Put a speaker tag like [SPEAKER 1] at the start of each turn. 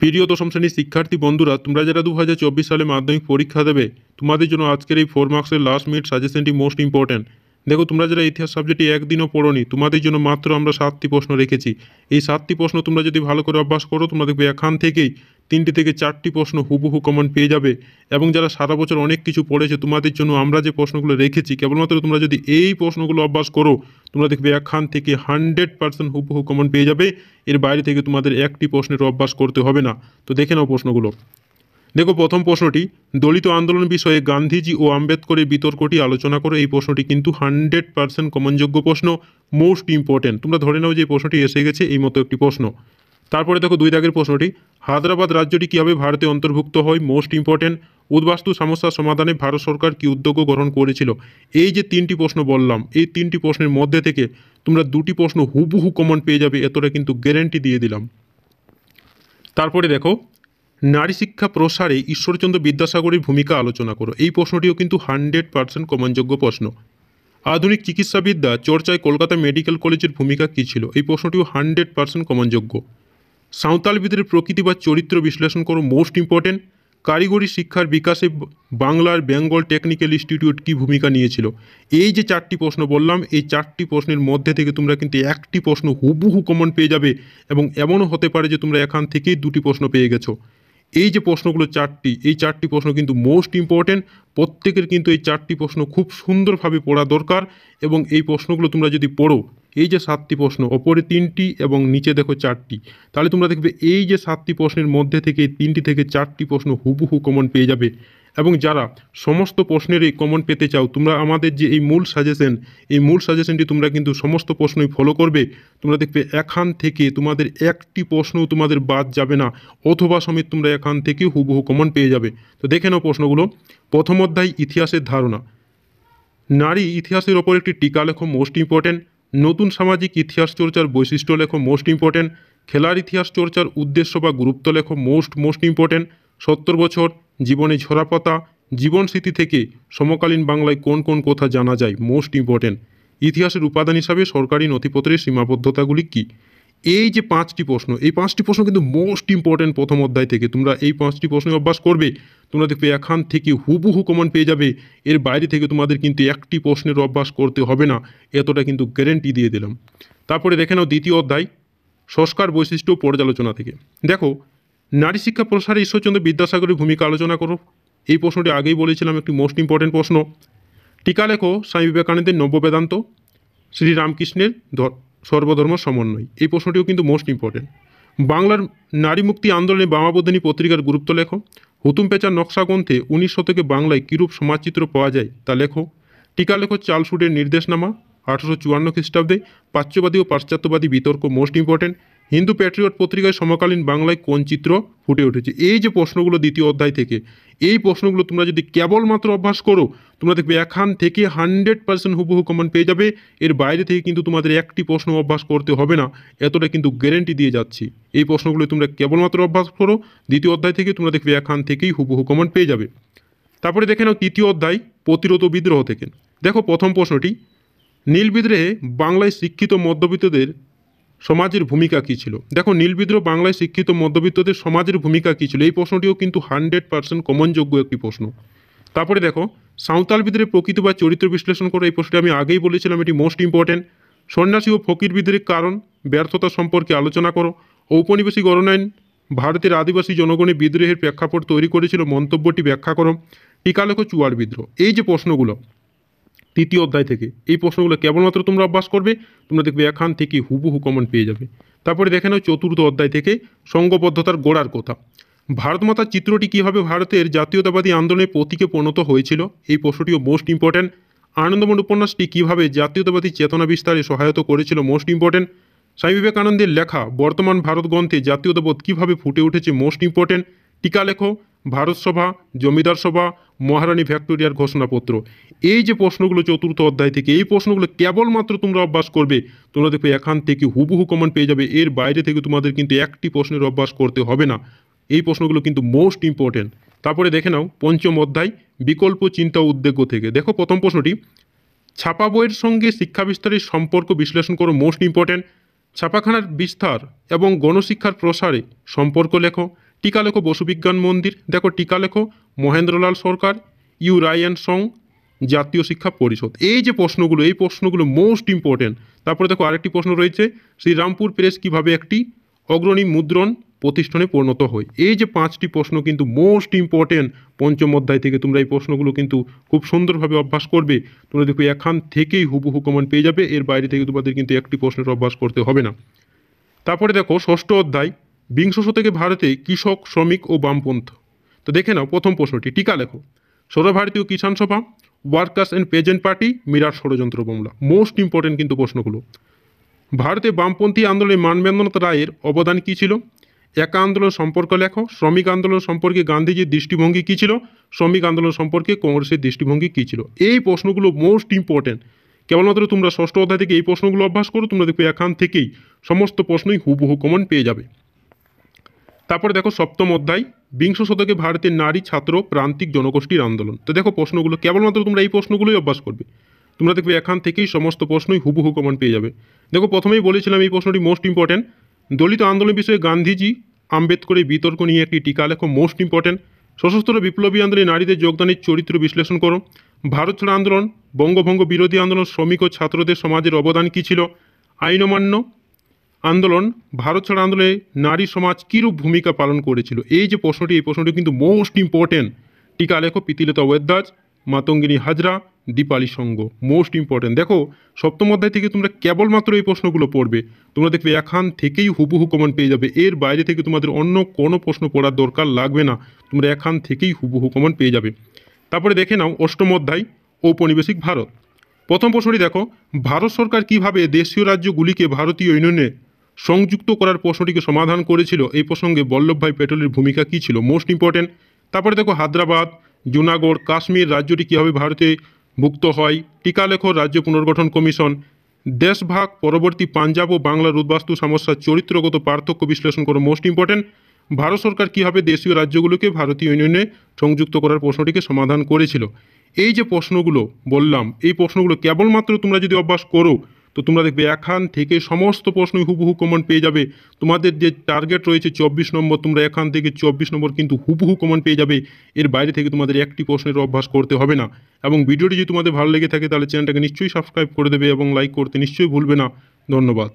[SPEAKER 1] প্রিয় দশম শ্রেণীর শিক্ষার্থী বন্ধুরা, তোমরা যারা 2024 সালে মাধ্যমিক পরীক্ষা দেবে, তোমাদের জন্য আজকের এই 4 মার্কসের লাস্ট মিনিট সাজেশনটি মোস্ট ইম্পর্ট্যান্ট। দেখো, তোমরা যারা ইতিহাস সাবজেক্টে একদিনও পড়োনি, তোমাদের জন্য মাত্র আমরা 7টি প্রশ্ন রেখেছি। এই 7টি প্রশ্ন তোমরা যদি ভালো করে অভ্যাস করো, তোমরা দেখবে এখান থেকেই 3টি থেকে 4টি প্রশ্ন হুবহু কমন পেয়ে যাবে। এবং যারা সারা বছর অনেক কিছু পড়েছে, তোমাদের জন্য আমরা যে প্রশ্নগুলো রেখেছি, কেবলমাত্র তোমরা যদি এই প্রশ্নগুলো অভ্যাস করো, তোমরা দেখবে এখান থেকে 100% হুবহু কমন পেয়ে যাবে। এর বাইরে থেকে তোমাদের একটি প্রশ্নের অভ্যাস করতে হবে না। তো দেখে নাও প্রশ্নগুলো। দেখো, প্রথম প্রশ্নটি, দলিত আন্দোলন বিষয়ে গান্ধীজি ও আম্বেদকরের বিতর্কটি আলোচনা করো। এই প্রশ্নটি কিন্তু 100% কমনযোগ্য প্রশ্ন, মোস্ট ইম্পর্টেন্ট। তোমরা ধরে নাও যে এই প্রশ্নটি এসে গেছে, এই মতো একটি প্রশ্ন। তারপরে দেখো 2 দাগের প্রশ্নটি, হায়দ্রাবাদ রাজ্যটি কীভাবে ভারতে অন্তর্ভুক্ত হয়, মোস্ট ইম্পর্টেন্ট। উদ্বাস্তু সমস্যার সমাধানে ভারত সরকার কী উদ্যোগ গ্রহণ করেছিল। এই যে 3টি প্রশ্ন বললাম, এই 3টি প্রশ্নের মধ্যে থেকে তোমরা 2টি প্রশ্ন হুবহু কমন পেয়ে যাবে, এতটা কিন্তু গ্যারেন্টি দিয়ে দিলাম। তারপরে দেখো, নারী শিক্ষা প্রসারে ঈশ্বরচন্দ্র বিদ্যাসাগরের ভূমিকা আলোচনা করো। এই প্রশ্নটিও কিন্তু 100% কমনযোগ্য প্রশ্ন। আধুনিক চিকিৎসাবিদ্যা চর্চায় কলকাতা মেডিকেল কলেজের ভূমিকা কী ছিল। এই প্রশ্নটিও 100% কমনযোগ্য। সাঁওতালবিদের প্রকৃতি বা চরিত্র বিশ্লেষণ করো, মোস্ট ইম্পর্টেন্ট। কারিগরি শিক্ষার বিকাশে বাংলার বেঙ্গল টেকনিক্যাল ইনস্টিটিউট কী ভূমিকা নিয়েছিল। এই যে 4টি প্রশ্ন বললাম, এই 4টি প্রশ্নের মধ্যে থেকে তোমরা কিন্তু একটি প্রশ্ন হুবহু কমন পেয়ে যাবে। এবং এমনও হতে পারে যে তোমরা এখান থেকেই 2টি প্রশ্ন পেয়ে গেছো। এই যে প্রশ্নগুলো 4টি, এই 4টি প্রশ্ন কিন্তু মোস্ট ইম্পর্টেন্ট। প্রত্যেকের কিন্তু এই 4টি প্রশ্ন খুব সুন্দরভাবে পড়া দরকার। এবং এই প্রশ্নগুলো তোমরা যদি পড়ো, এই যে 7টি প্রশ্ন, ওপরে 3টি এবং নিচে দেখো 4টি, তাহলে তোমরা দেখবে এই যে 7টি প্রশ্নের মধ্যে থেকে 3টি থেকে 4টি প্রশ্ন হুবহু কমন পেয়ে যাবে। এবং যারা সমস্ত প্রশ্নেরই কমন পেতে চাও, তোমরা আমাদের যে এই মূল সাজেশনটি তোমরা কিন্তু সমস্ত প্রশ্নই ফলো করবে। তোমরা দেখবে এখান থেকে তোমাদের একটি প্রশ্নও তোমাদের বাদ যাবে না, অথবা সমেত তোমরা এখান থেকে হুবহু কমন পেয়ে যাবে। তো দেখে নাও প্রশ্নগুলো। প্রথম অধ্যায়, ইতিহাসের ধারণা। নারী ইতিহাসের ওপর একটি টিকা লেখো, মোস্ট ইম্পর্টেন্ট। নতুন সামাজিক ইতিহাস চর্চার বৈশিষ্ট্য লেখো, মোস্ট ইম্পর্টেন্ট। খেলার ইতিহাস চর্চার উদ্দেশ্য বা গুরুত্ব লেখো, মোস্ট ইম্পর্টেন্ট। 70 বছর, জীবনে ঝরাপাতা, জীবন স্মৃতি থেকে সমকালীন বাংলায় কোন কোন কথা জানা যায়, মোস্ট ইম্পর্টেন্ট। ইতিহাসের উপাদান হিসাবে সরকারি নথিপত্রের সীমাবদ্ধতাগুলি কী। এই যে 5টি প্রশ্ন, এই 5টি প্রশ্ন কিন্তু মোস্ট ইম্পর্টেন্ট প্রথম অধ্যায় থেকে। তোমরা এই 5টি প্রশ্ন অভ্যাস করবে, তোমরা দেখবে এখান থেকে হুবহু কমন পেয়ে যাবে। এর বাইরে থেকে তোমাদের কিন্তু একটি প্রশ্নের অভ্যাস করতে হবে না, এতটা কিন্তু গ্যারেন্টি দিয়ে দিলাম। তারপরে দেখে নাও দ্বিতীয় অধ্যায়, সংস্কার বৈশিষ্ট্য পর্যালোচনা থেকে। দেখো, নারী শিক্ষা প্রসারে ঈশ্বরচন্দ্র বিদ্যাসাগরের ভূমিকা আলোচনা করো। এই প্রশ্নটি আগেই বলেছিলাম, একটি মোস্ট ইম্পর্টেন্ট প্রশ্ন। টিকা লেখো, স্বামী বিবেকানন্দের নব্য বেদান্ত, শ্রীরামকৃষ্ণের সর্বধর্ম সমন্বয়। এই প্রশ্নটিও কিন্তু মোস্ট ইম্পর্টেন্ট। বাংলার নারী মুক্তি আন্দোলনে বামাবোধিনী পত্রিকার গুরুত্ব লেখো। হুতুম পেঁচার নকশা গ্রন্থে 19 শতকে বাংলায় কীরূপ সমাজচিত্র পাওয়া যায় তা লেখো। টিকা লেখো, চার্লসুডের নির্দেশনামা 1854 খ্রিস্টাব্দে, প্রাচ্যবাদী ও পাশ্চাত্যবাদী বিতর্ক, মোস্ট ইম্পর্টেন্ট। হিন্দু প্যাট্রিয়ট পত্রিকায় সমকালীন বাংলায় কোন চিত্র ফুটে উঠেছে। এই যে প্রশ্নগুলো দ্বিতীয় অধ্যায় থেকে, এই প্রশ্নগুলো তোমরা যদি কেবলমাত্র অভ্যাস করো, তোমরা দেখবে এখান থেকে 100% হুবহু কমন পেয়ে যাবে। এর বাইরে থেকে কিন্তু তোমাদের একটি প্রশ্ন অভ্যাস করতে হবে না, এতটা কিন্তু গ্যারেন্টি দিয়ে যাচ্ছি। এই প্রশ্নগুলো তোমরা কেবলমাত্র অভ্যাস করো, দ্বিতীয় অধ্যায় থেকে তোমরা দেখবে এখান থেকেই হুবহু কমন পেয়ে যাবে। তারপরে দেখে নাও তৃতীয় অধ্যায়, প্রতিরোধ ও বিদ্রোহ থেকে। দেখো, প্রথম প্রশ্নটি, নীল বিদ্রোহে বাংলায় শিক্ষিত মধ্যবিত্তদের সমাজের ভূমিকা কী ছিল। দেখো, নীল বিদ্রোহ বাংলায় শিক্ষিত মধ্যবিত্তদের সমাজের ভূমিকা কী ছিল, এই প্রশ্নটিও কিন্তু 100% কমনযোগ্য একটি প্রশ্ন। তারপরে দেখো, সাঁওতাল বিদ্রোহের প্রকৃতি বা চরিত্র বিশ্লেষণ করো। এই প্রশ্নটি আমি আগেই বলেছিলাম, এটি মোস্ট ইম্পর্টেন্ট। সন্ন্যাসী ও ফকির বিদ্রোহের কারণ ব্যর্থতা সম্পর্কে আলোচনা করো। ঔপনিবেশিক অরণ্যায়ন ভারতের আদিবাসী জনগণের বিদ্রোহের প্রেক্ষাপট তৈরি করেছিল, মন্তব্যটি ব্যাখ্যা করো। টিকা লেখো, চুয়ার বিদ্রোহ। এই যে প্রশ্নগুলো তৃতীয় অধ্যায় থেকে, এই প্রশ্নগুলো কেবলমাত্র তোমরা অভ্যাস করবে, তোমরা দেখবে এখান থেকে হুবহু কমন পেয়ে যাবে। তারপরে দেখে নাও চতুর্থ অধ্যায় থেকে, সংঘবদ্ধতার গোড়ার কথা। ভারতমাতার চিত্রটি কীভাবে ভারতের জাতীয়তাবাদী আন্দোলনের প্রতীকে পরিণত হয়েছিল, এই প্রশ্নটিও মোস্ট ইম্পর্টেন্ট। আনন্দমঠ উপন্যাসটি কীভাবে জাতীয়তাবাদী চেতনা বিস্তারে সহায়তা করেছিল, মোস্ট ইম্পর্টেন্ট। স্বামী বিবেকানন্দের লেখা বর্তমান ভারত গ্রন্থে জাতীয়তাবোধ কীভাবে ফুটে উঠেছে, মোস্ট ইম্পর্টেন্ট। টিকা লেখো, ভারত সভা, জমিদার সভা, মহারানী ভিক্টোরিয়ার ঘোষণাপত্র। এই যে প্রশ্নগুলো চতুর্থ অধ্যায় থেকে, এই প্রশ্নগুলো কেবলমাত্র তোমরা অভ্যাস করবে, তোমরা দেখবে এখান থেকে হুবহু কমন পেয়ে যাবে। এর বাইরে থেকে তোমাদের কিন্তু একটি প্রশ্নের অভ্যাস করতে হবে না, এই প্রশ্নগুলো কিন্তু মোস্ট ইম্পর্টেন্ট। তারপরে দেখে নাও পঞ্চম অধ্যায়, বিকল্প চিন্তা উদ্বেগ থেকে। দেখো, প্রথম প্রশ্নটি, ছাপা বইয়ের সঙ্গে শিক্ষা বিস্তারের সম্পর্ক বিশ্লেষণ করো, মোস্ট ইম্পর্টেন্ট। ছাপাখানার বিস্তার এবং গণশিক্ষার প্রসারে সম্পর্ক লেখো। টিকা লেখো বসুবিজ্ঞান মন্দির, দেখো টিকা লেখো মহেন্দ্রলাল সরকার, ইউ রায়ান সং, জাতীয় শিক্ষা পরিষদ। এই যে প্রশ্নগুলো, এই প্রশ্নগুলো মোস্ট ইম্পর্টেন্ট। তারপরে দেখো আরেকটি প্রশ্ন রয়েছে, শ্রীরামপুর প্রেস কিভাবে একটি অগ্রণী মুদ্রণ প্রতিষ্ঠানে পরিণত হয়। এই যে 5টি প্রশ্ন কিন্তু মোস্ট ইম্পর্টেন্ট পঞ্চম অধ্যায় থেকে। তোমরা এই প্রশ্নগুলো কিন্তু খুব সুন্দরভাবে অভ্যাস করবে। তোমরা দেখো এখান থেকেই হুবহু কমন পেয়ে যাবে, এর বাইরে থেকে তোমাদের কিন্তু একটি প্রশ্নের অভ্যাস করতে হবে না। তারপরে দেখো ষষ্ঠ অধ্যায়, বিংশ শতকে ভারতে কৃষক, শ্রমিক ও বামপন্থ। তো দেখে নাও প্রথম প্রশ্নটি, টিকা লেখো। সর্বভারতীয় কিষাণ সভা, ওয়ার্কার্স অ্যান্ড পেজেন্ট পার্টি, মিরাট ষড়যন্ত্র মামলা। মোস্ট ইম্পর্টেন্ট কিন্তু প্রশ্নগুলো। ভারতে বামপন্থী আন্দোলনে মানবেন্দ্রনাথ রায়ের অবদান কী ছিল? একা আন্দোলন সম্পর্ক লেখো। শ্রমিক আন্দোলন সম্পর্কে গান্ধীজির দৃষ্টিভঙ্গি কী ছিল? শ্রমিক আন্দোলন সম্পর্কে কংগ্রেসের দৃষ্টিভঙ্গি কী ছিল? এই প্রশ্নগুলো মোস্ট ইম্পর্টেন্ট। কেবলমাত্র তোমরা ষষ্ঠ অধ্যায় থেকে এই প্রশ্নগুলো অভ্যাস করো, তোমরা দেখবে এখান থেকেই সমস্ত প্রশ্নই হুবহু কমন পেয়ে যাবে। তারপরে দেখো সপ্তম অধ্যায়, বিংশ শতকে ভারতের নারী, ছাত্র, প্রান্তিক জনগোষ্ঠীর আন্দোলন। তো দেখো প্রশ্নগুলো কেবলমাত্র তোমরা এই প্রশ্নগুলোই অভ্যাস করবে, তোমরা দেখবে এখান থেকেই সমস্ত প্রশ্নই হুবহু কমন পেয়ে যাবে। দেখো প্রথমেই বলেছিলাম এই প্রশ্নটি মোস্ট ইম্পর্টেন্ট। দলিত আন্দোলন বিষয়ে গান্ধীজি আম্বেদকরের বিতর্ক নিয়ে একটি টিকা লেখো। Most important. সশস্ত্র বিপ্লবী আন্দোলনে নারীদের যোগদানের চরিত্র বিশ্লেষণ করো। ভারত ছাড়ো আন্দোলন, বঙ্গভঙ্গ বিরোধী আন্দোলন, শ্রমিক ও ছাত্রদের সমাজের অবদান কী ছিল? আইন অমান্য আন্দোলন, ভারত ছাড়ো আন্দোলনে নারী সমাজ কীরূপ ভূমিকা পালন করেছিল। এই যে প্রশ্নটি, এই প্রশ্নটি কিন্তু মোস্ট ইম্পর্টেন্ট। টিকা লেখো প্রীতিলতা ওয়েদাস, মাতঙ্গিনী হাজরা, দীপালি সঙ্গ। Most important. দেখো সপ্তম অধ্যায় থেকে তোমরা কেবলমাত্র এই প্রশ্নগুলো পড়বে, তোমরা দেখবে এখান থেকেই হুবহু কমন পেয়ে যাবে। এর বাইরে থেকে তোমাদের অন্য কোনো প্রশ্ন পড়ার দরকার লাগবে না, তোমরা এখান থেকেই হুবহু কমন পেয়ে যাবে। তারপরে দেখে নাও অষ্টম অধ্যায়, ঔপনিবেশিক ভারত। প্রথম প্রশ্নটি দেখো, ভারত সরকার কিভাবে দেশীয় রাজ্যগুলিকে ভারতীয় ইউনিয়নে সংযুক্ত করার প্রশ্নটিকে সমাধান করেছিল? এই প্রসঙ্গে বল্লভভাই প্যাটেলের ভূমিকা কী ছিল? Most important. তারপরে দেখো হায়দ্রাবাদ, জুনাগড়, কাশ্মীর রাজ্যটি কীভাবে ভারতে ভুক্ত হয়। টিকা লেখো রাজ্য পুনর্গঠন কমিশন। দেশভাগ পরবর্তী পাঞ্জাব ও বাংলার উদ্বাস্তু সমস্যার চরিত্রগত পার্থক্য বিশ্লেষণ করো। Most important. ভারত সরকার কীভাবে দেশীয় রাজ্যগুলোকে ভারতীয় ইউনিয়নে সংযুক্ত করার প্রশ্নটিকে সমাধান করেছিল। এই যে প্রশ্নগুলো বললাম, এই প্রশ্নগুলো কেবলমাত্র তোমরা যদি অভ্যাস করো, তো তোমরা দেখবে এখান থেকে সমস্ত প্রশ্নই হুবহু কমন পেয়ে যাবে। তোমাদের যে টার্গেট রয়েছে 24 নম্বর, তোমরা এখান থেকে 24 নম্বর কিন্তু হুবহু কমন পেয়ে যাবে। এর বাইরে থেকে তোমাদের একটি প্রশ্নের অভ্যাস করতে হবে না। এবং ভিডিওটি যদি তোমাদের ভালো লেগে থাকে তাহলে চ্যানেলটাকে নিশ্চয়ই সাবস্ক্রাইব করে দেবে এবং লাইক করতে নিশ্চয়ই ভুলবে না। ধন্যবাদ।